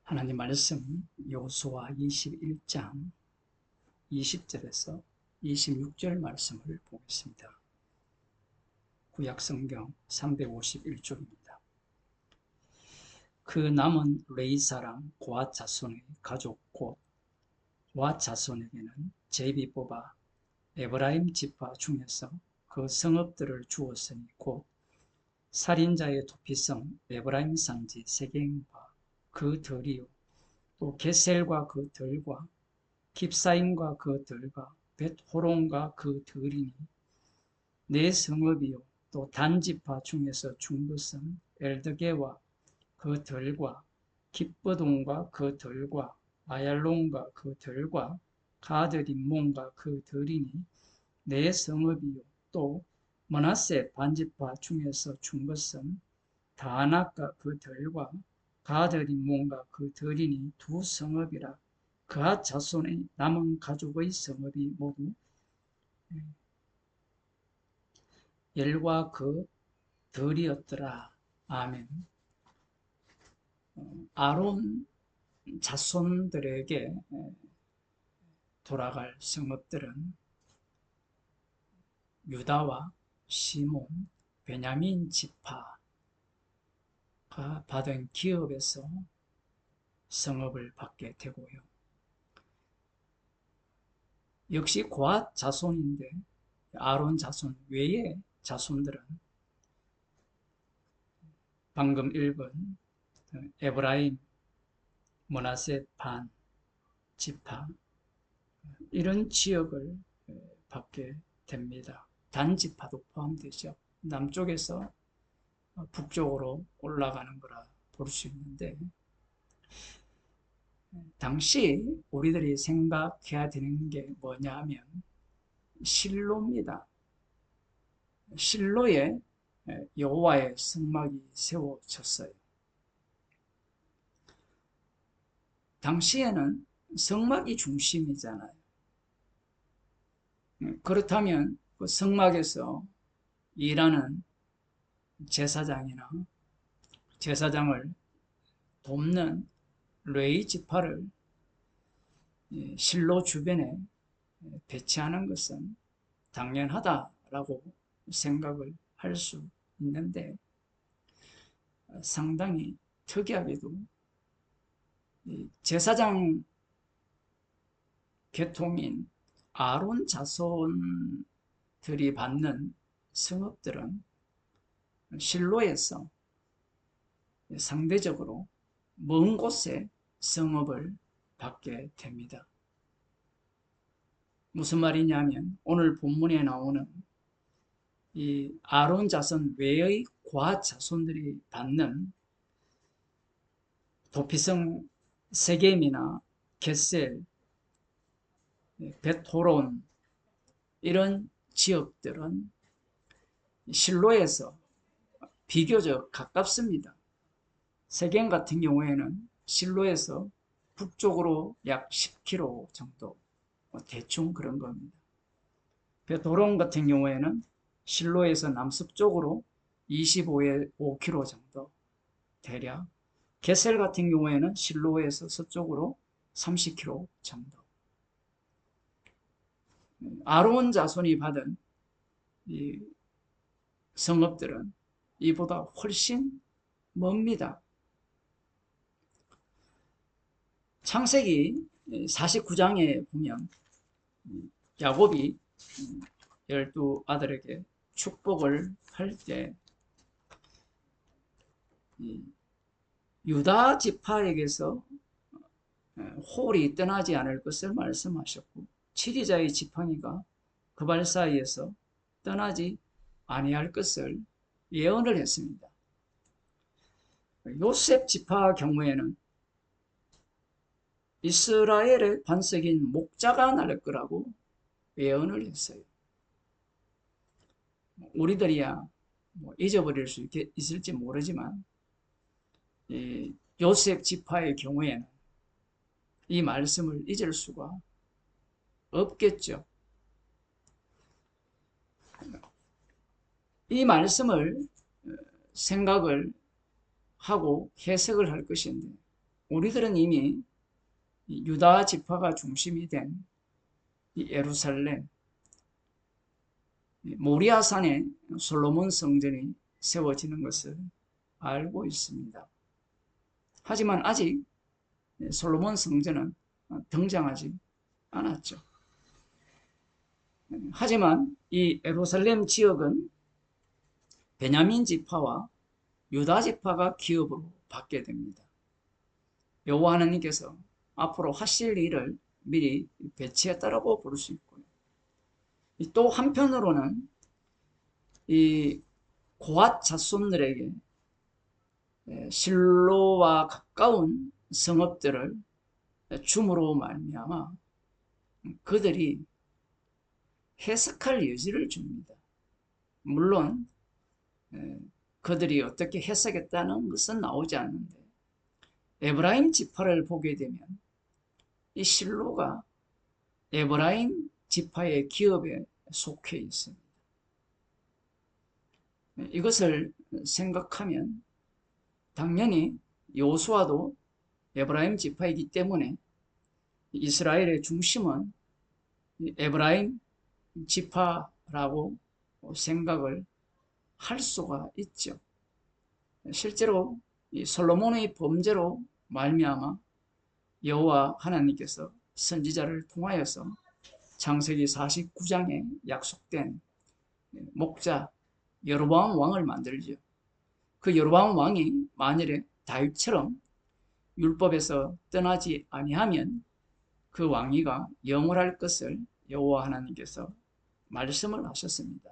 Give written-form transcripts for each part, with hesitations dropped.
하나님 말씀 여호수아 21장 20절에서 26절 말씀을 보겠습니다. 구약성경 351쪽입니다. 그 남은 레위 사람 고앗 자손의 가족 곧 고앗 자손에게는 제비 뽑아 에브라임 지파 중에서 그 성읍들을 주었으니 곧 살인자의 도피성 에브라임 산지 세겜과 그 들이요 또 게셀과 그 들과 깁사임과 그 들과 벳호론과 그 들이니 네 성읍이요 또 단지파 중에서 중부성 엘드게와 그 들과 깁버돈과 그 들과 아얄론과 그 들과 가드림몬과 그 들이니 네 성읍이요 또 므낫세 반지파 중에서 중거성 다낙과 그 들과 가드림몬과 그 들이니 두 성읍이라 그앗 자손의 남은 가족의 성읍이 모두 열과 그 들이었더라. 아멘. 아론 자손들에게 돌아갈 성읍들은 유다와 시몬, 베냐민 지파가 받은 기업에서 성읍을 받게 되고요. 역시 고앗 자손인데 아론 자손 외의 자손들은 방금 읽은 에브라임, 므낫세 반 지파 이런 지역을 받게 됩니다. 단지파도 포함되죠. 남쪽에서 북쪽으로 올라가는 거라 볼 수 있는데 당시 우리들이 생각해야 되는 게 뭐냐 하면 실로입니다. 실로에 여호와의 성막이 세워졌어요. 당시에는 성막이 중심이잖아요. 그렇다면 그 성막에서 일하는 제사장이나 제사장을 돕는 레위 지파를 실로 주변에 배치하는 것은 당연하다라고 생각을 할 수 있는데 상당히 특이하게도 제사장 계통인 아론 자손들이 받는 성읍들은 실로에서 상대적으로 먼 곳에 성읍을 받게 됩니다. 무슨 말이냐면 오늘 본문에 나오는 이 아론 자손 외의 고앗 자손들이 받는 도피성 세겜이나 겟셀, 벳호론 이런 지역들은 실로에서 비교적 가깝습니다. 세겜 같은 경우에는 실로에서 북쪽으로 약 10km 정도 대충 그런 겁니다. 벳호론 같은 경우에는 실로에서 남서쪽으로 25km 정도 대략, 겟셀 같은 경우에는 실로에서 서쪽으로 30km 정도. 아론 자손이 받은 이 성읍들은 이보다 훨씬 멉니다. 창세기 49장에 보면 야곱이 12아들에게 축복을 할 때 유다 지파에게서 홀이 떠나지 않을 것을 말씀하셨고 7위자의 지팡이가 그 발 사이에서 떠나지 아니할 것을 예언을 했습니다. 요셉 지파 경우에는 이스라엘의 반석인 목자가 날 거라고 예언을 했어요. 우리들이야 잊어버릴 수 있을지 모르지만 요셉 지파의 경우에는 이 말씀을 잊을 수가 없겠죠. 이 말씀을 생각을 하고 해석을 할 것인데 우리들은 이미 유다 지파가 중심이 된 이 예루살렘 모리아산에 솔로몬 성전이 세워지는 것을 알고 있습니다. 하지만 아직 솔로몬 성전은 등장하지 않았죠. 하지만 이 예루살렘 지역은 베냐민 지파와 유다 지파가 기업으로 받게 됩니다. 여호와 하나님께서 앞으로 하실 일을 미리 배치했다라고 볼 수 있고요. 또 한편으로는 이 고앗 자손들에게 실로와 가까운 성읍들을 줌으로 말미암아 그들이 해석할 여지를 줍니다. 물론 그들이 어떻게 해석했다는 것은 나오지 않는데 에브라임 지파를 보게 되면 이 실로가 에브라임 지파의 기업에 속해 있습니다. 이것을 생각하면 당연히 여호수아도 에브라임 지파이기 때문에 이스라엘의 중심은 에브라임 지파라고 생각을 할 수가 있죠. 실제로 이 솔로몬의 범죄로 말미암아 여호와 하나님께서 선지자를 통하여서 창세기 49장에 약속된 목자 여로보암 왕을 만들죠. 그 여로보암 왕이 만일에 다윗처럼 율법에서 떠나지 아니하면 그 왕위가 영원할 것을 여호와 하나님께서 말씀을 하셨습니다.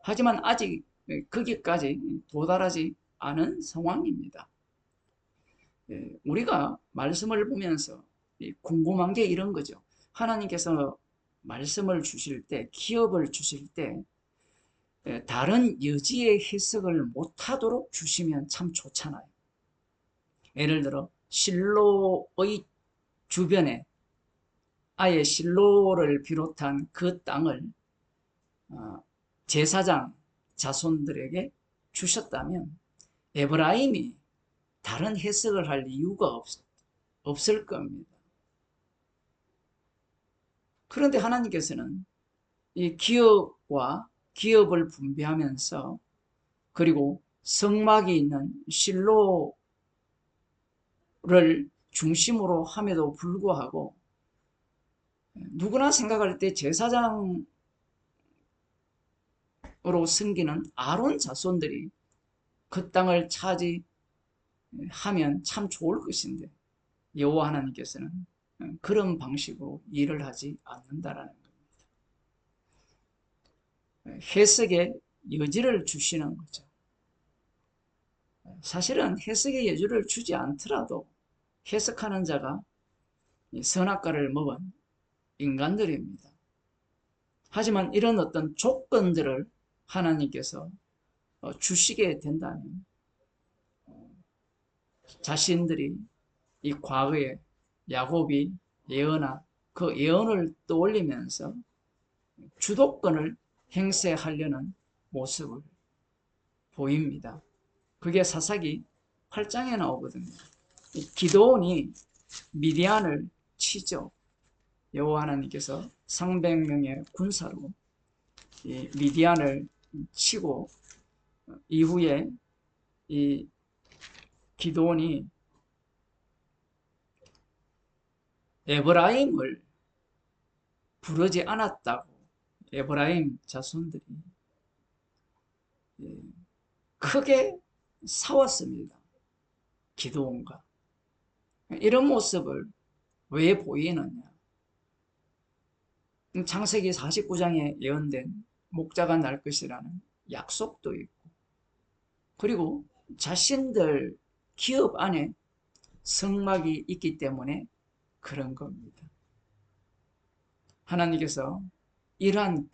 하지만 아직 거기까지 도달하지 않은 상황입니다. 우리가 말씀을 보면서 궁금한 게 이런 거죠. 하나님께서 말씀을 주실 때, 기업을 주실 때 다른 여지의 해석을 못하도록 주시면 참 좋잖아요. 예를 들어 실로의 주변에 아예 실로를 비롯한 그 땅을 제사장 자손들에게 주셨다면 에브라임이 다른 해석을 할 이유가 없을 겁니다. 그런데 하나님께서는 이 기업과 기업을 분배하면서 그리고 성막이 있는 실로를 중심으로 함에도 불구하고 누구나 생각할 때 제사장으로 섬기는 아론 자손들이 그 땅을 차지하면 참 좋을 것인데 여호와 하나님께서는 그런 방식으로 일을 하지 않는다라는 겁니다. 해석의 여지를 주시는 거죠. 사실은 해석의 여지를 주지 않더라도 해석하는 자가 선악과를 먹은 인간들입니다. 하지만 이런 어떤 조건들을 하나님께서 주시게 된다면 자신들이 이 과거에 야곱이 예언한 그 예언을 떠올리면서 주도권을 행세하려는 모습을 보입니다. 그게 사사기 8장에 나오거든요. 기드온이 미디안을 치죠. 여호와 하나님께서 300명의 군사로 미디안을 치고 이후에 이 기드온이 에브라임을 부르지 않았다고 에브라임 자손들이 크게 싸웠습니다. 기드온과. 이런 모습을 왜 보이느냐? 창세기 49장에 예언된 목자가 날 것이라는 약속도 있고 그리고 자신들 기업 안에 성막이 있기 때문에 그런 겁니다. 하나님께서 이러한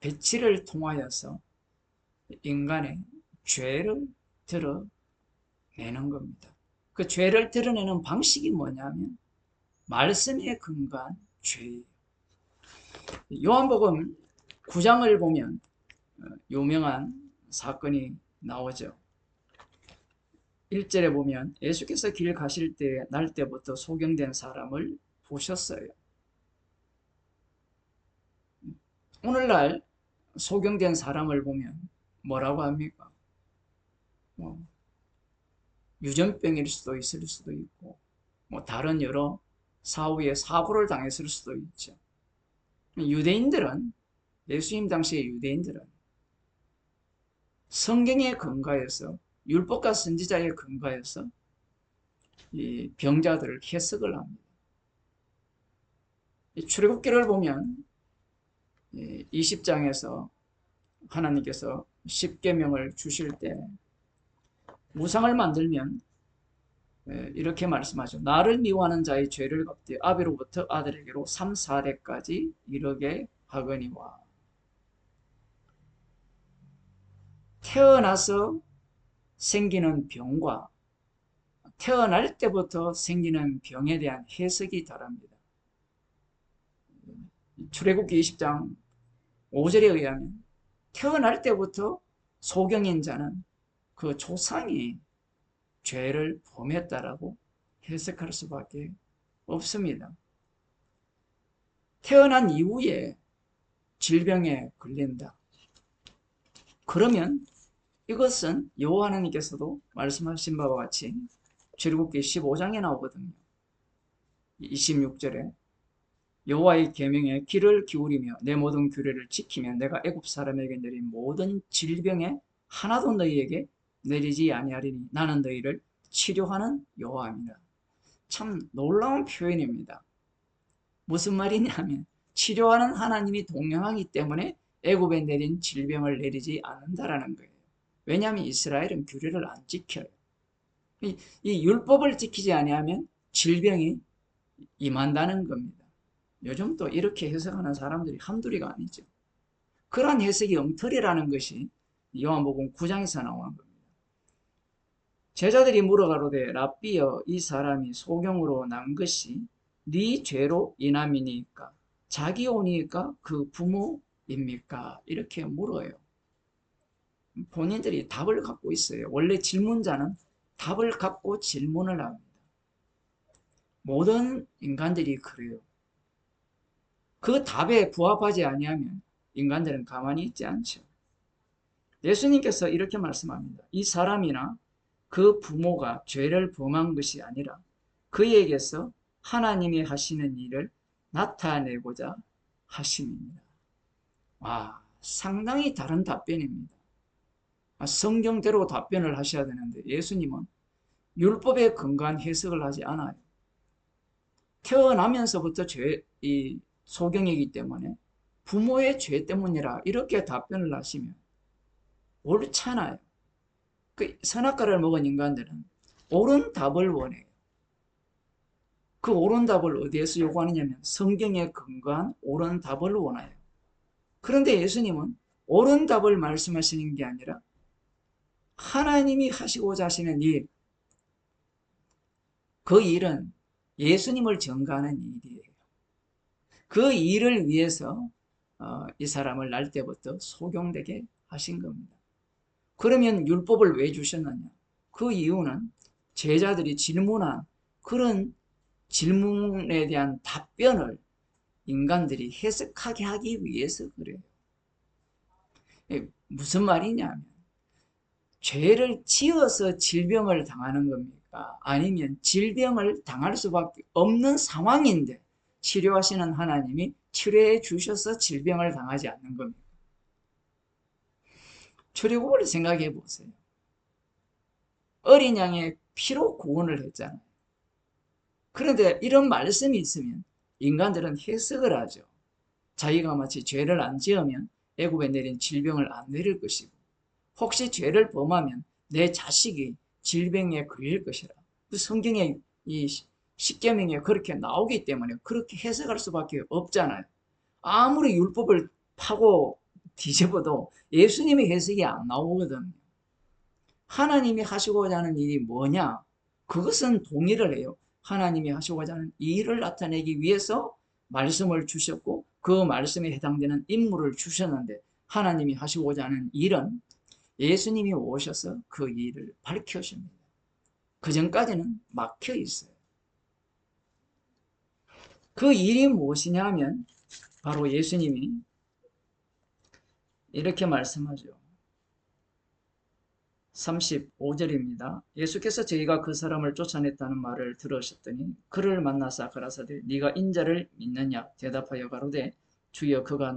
배치를 통하여서 인간의 죄를 드러내는 겁니다. 그 죄를 드러내는 방식이 뭐냐면 말씀에 근거한 죄예요. 요한복음 9장을 보면 유명한 사건이 나오죠. 1절에 보면 예수께서 길 가실 때 날 때부터 소경된 사람을 보셨어요. 오늘날 소경된 사람을 보면 뭐라고 합니까? 뭐 유전병일 수도 있을 수도 있고 뭐 다른 여러 사후에 사고를 당했을 수도 있죠. 유대인들은 예수님 당시의 유대인들은 성경에 근거해서 율법과 선지자에 근거해서 이 병자들을 해석을 합니다. 출애굽기를 보면 20장에서 하나님께서 십계명을 주실 때 우상을 만들면 이렇게 말씀하죠. 나를 미워하는 자의 죄를 갚되 아비로부터 아들에게로 3, 4대까지 이르게 하거니와. 태어나서 생기는 병과 태어날 때부터 생기는 병에 대한 해석이 다릅니다. 출애굽기 20장 5절에 의하면 태어날 때부터 소경인 자는 그 조상이 죄를 범했다라고 해석할 수밖에 없습니다. 태어난 이후에 질병에 걸린다. 그러면 이것은 여호와 하나님께서도 말씀하신 바와 같이 출애굽기 15장에 나오거든요. 26절에 여호와의 계명에 귀를 기울이며 내 모든 규례를 지키면 내가 애굽 사람에게 내린 모든 질병에 하나도 너희에게 내리지 아니하리니 나는 너희를 치료하는 여호와입니다. 참 놀라운 표현입니다. 무슨 말이냐면 치료하는 하나님이 동행하기 때문에 애굽에 내린 질병을 내리지 않는다라는 거예요. 왜냐하면 이스라엘은 규례를 안 지켜요. 이 율법을 지키지 아니하면 질병이 임한다는 겁니다. 요즘 또 이렇게 해석하는 사람들이 한둘이가 아니죠. 그러한 해석이 엉터리라는 것이 요한복음 9장에서 나오는 겁니다. 제자들이 물어가로되 랍비여 이 사람이 소경으로 난 것이 네 죄로 인함이니까 자기 오니까 그 부모입니까? 이렇게 물어요. 본인들이 답을 갖고 있어요. 원래 질문자는 답을 갖고 질문을 합니다. 모든 인간들이 그래요. 그 답에 부합하지 아니하면 인간들은 가만히 있지 않죠. 예수님께서 이렇게 말씀합니다. 이 사람이나 그 부모가 죄를 범한 것이 아니라 그에게서 하나님이 하시는 일을 나타내고자 하심입니다. 와, 상당히 다른 답변입니다. 성경대로 답변을 하셔야 되는데 예수님은 율법에 근거한 해석을 하지 않아요. 태어나면서부터 이 소경이기 때문에 부모의 죄 때문이라 이렇게 답변을 하시면 옳잖아요. 그 선악과를 먹은 인간들은 옳은 답을 원해요. 그 옳은 답을 어디에서 요구하느냐면 성경에 근거한 옳은 답을 원해요. 그런데 예수님은 옳은 답을 말씀하시는 게 아니라 하나님이 하시고자 하시는 일, 그 일은 예수님을 전가하는 일이에요. 그 일을 위해서 이 사람을 날 때부터 소경되게 하신 겁니다. 그러면 율법을 왜 주셨느냐? 그 이유는 제자들이 질문한 그런 질문에 대한 답변을 인간들이 해석하게 하기 위해서 그래요. 무슨 말이냐면 죄를 지어서 질병을 당하는 겁니까? 아니면 질병을 당할 수밖에 없는 상황인데 치료하시는 하나님이 치료해 주셔서 질병을 당하지 않는 겁니다. 출애굽을 생각해 보세요. 어린 양의 피로 구원을 했잖아요. 그런데 이런 말씀이 있으면 인간들은 해석을 하죠. 자기가 마치 죄를 안 지으면 애굽에 내린 질병을 안 내릴 것이고 혹시 죄를 범하면 내 자식이 질병에 걸릴 것이라. 그 성경에 이 십계명에 그렇게 나오기 때문에 그렇게 해석할 수밖에 없잖아요. 아무리 율법을 파고 뒤집어도 예수님의 해석이 안 나오거든요. 하나님이 하시고자 하는 일이 뭐냐? 그것은 동의를 해요. 하나님이 하시고자 하는 일을 나타내기 위해서 말씀을 주셨고 그 말씀에 해당되는 인물을 주셨는데 하나님이 하시고자 하는 일은 예수님이 오셔서 그 일을 밝혀줍니다. 그 전까지는 막혀 있어요. 그 일이 무엇이냐 하면 바로 예수님이 이렇게 말씀하죠. 35절입니다. 예수께서 저희가 그 사람을 쫓아냈다는 말을 들으셨더니 그를 만나사 가라사대 네가 인자를 믿느냐 대답하여 가로되 주여 그가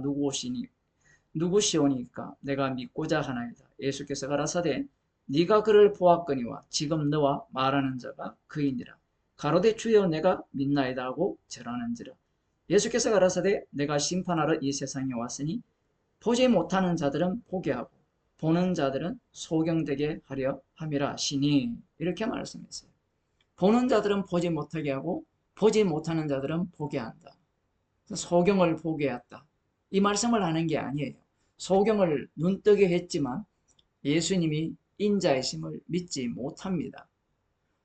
누구시오니까 내가 믿고자 하나이다. 예수께서 가라사대 네가 그를 보았거니와 지금 너와 말하는 자가 그이니라. 가로되 주여 내가 믿나이다 하고 절하는지라. 예수께서 가라사대 내가 심판하러 이 세상에 왔으니 보지 못하는 자들은 보게 하고 보는 자들은 소경되게 하려 함이라 하시니 이렇게 말씀했어요. 보는 자들은 보지 못하게 하고 보지 못하는 자들은 보게 한다. 소경을 보게 했다. 이 말씀을 하는 게 아니에요. 소경을 눈뜨게 했지만 예수님이 인자이심을 믿지 못합니다.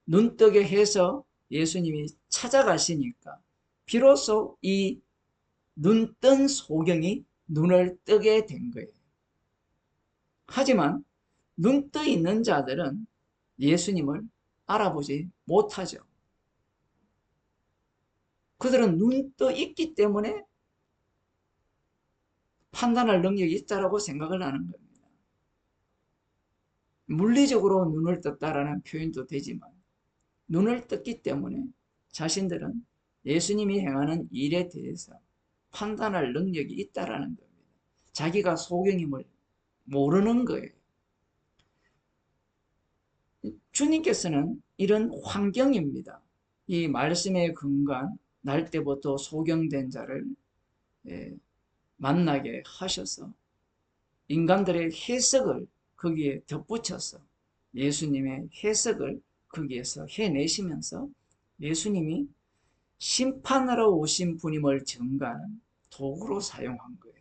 눈뜨게 해서 예수님이 찾아가시니까 비로소 이 눈뜬 소경이 눈을 뜨게 된 거예요. 하지만 눈떠 있는 자들은 예수님을 알아보지 못하죠. 그들은 눈떠 있기 때문에 판단할 능력이 있다라고 생각을 하는 겁니다. 물리적으로 눈을 떴다라는 표현도 되지만 눈을 떴기 때문에 자신들은 예수님이 행하는 일에 대해서 판단할 능력이 있다라는 겁니다. 자기가 소경임을 모르는 거예요. 주님께서는 이런 환경입니다. 이 말씀에 근거한 날 때부터 소경된 자를 만나게 하셔서 인간들의 해석을 거기에 덧붙여서 예수님의 해석을 거기에서 해내시면서 예수님이 심판하러 오신 분임을 증거하는 도구로 사용한 거예요.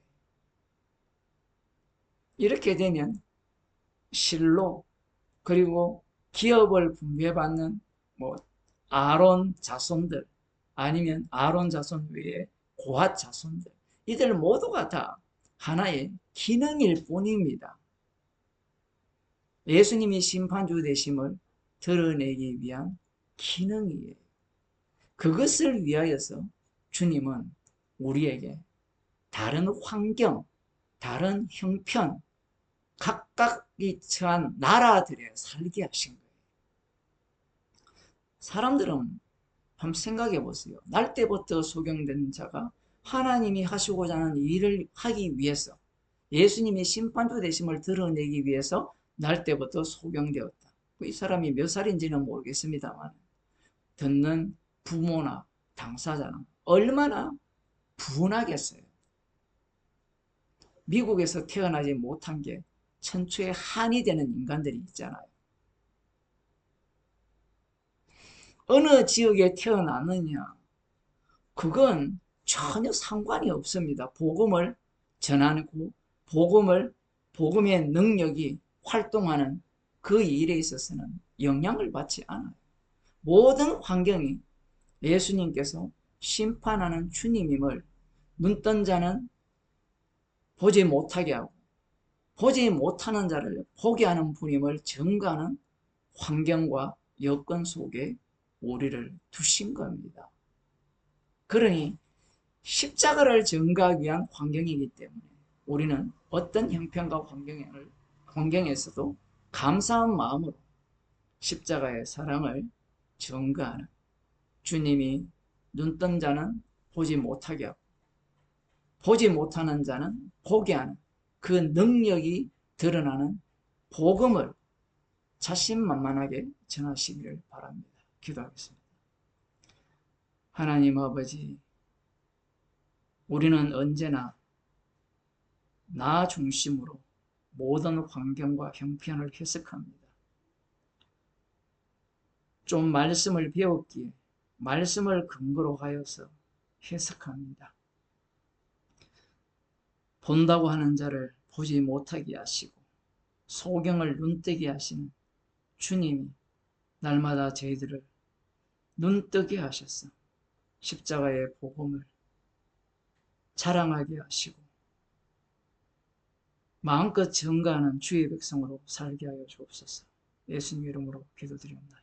이렇게 되면 실로 그리고 기업을 분배받는 아론 자손들 아니면 아론 자손 외에 고핫 자손들 이들 모두가 다 하나의 기능일 뿐입니다. 예수님이 심판주 되심을 드러내기 위한 기능이에요. 그것을 위하여서 주님은 우리에게 다른 환경, 다른 형편, 각각이 처한 나라들에 살게 하신 거예요. 사람들은 한번 생각해 보세요. 날 때부터 소경된 자가 하나님이 하시고자 하는 일을 하기 위해서 예수님이 심판주 되심을 드러내기 위해서 날 때부터 소경되었다. 이 사람이 몇 살인지는 모르겠습니다만 듣는 부모나 당사자는 얼마나 분하겠어요. 미국에서 태어나지 못한 게 천추의 한이 되는 인간들이 있잖아요. 어느 지역에 태어나느냐 그건 전혀 상관이 없습니다. 복음을 전하고 복음의 능력이 활동하는 그 일에 있어서는 영향을 받지 않아요. 모든 환경이 예수님께서 심판하는 주님임을 눈뜬 자는 보지 못하게 하고 보지 못하는 자를 보게 하는 분임을 증거하는 환경과 여건 속에 우리를 두신 겁니다. 그러니 십자가를 증거하기 위한 환경이기 때문에 우리는 어떤 형편과 환경에서도 감사한 마음으로 십자가의 사랑을 증거하는 주님이 눈뜬 자는 보지 못하게 하고 보지 못하는 자는 보게 하는 그 능력이 드러나는 복음을 자신만만하게 전하시기를 바랍니다. 기도하겠습니다. 하나님 아버지, 우리는 언제나 나 중심으로 모든 환경과 형편을 해석합니다. 좀 말씀을 배웠기에 말씀을 근거로 하여서 해석합니다. 본다고 하는 자를 보지 못하게 하시고 소경을 눈뜨게 하시는 주님이 날마다 저희들을 눈뜨게 하셔서 십자가의 복음을 자랑하게 하시고 마음껏 증거하는 주의 백성으로 살게 하여 주옵소서. 예수님 이름으로 기도드립니다.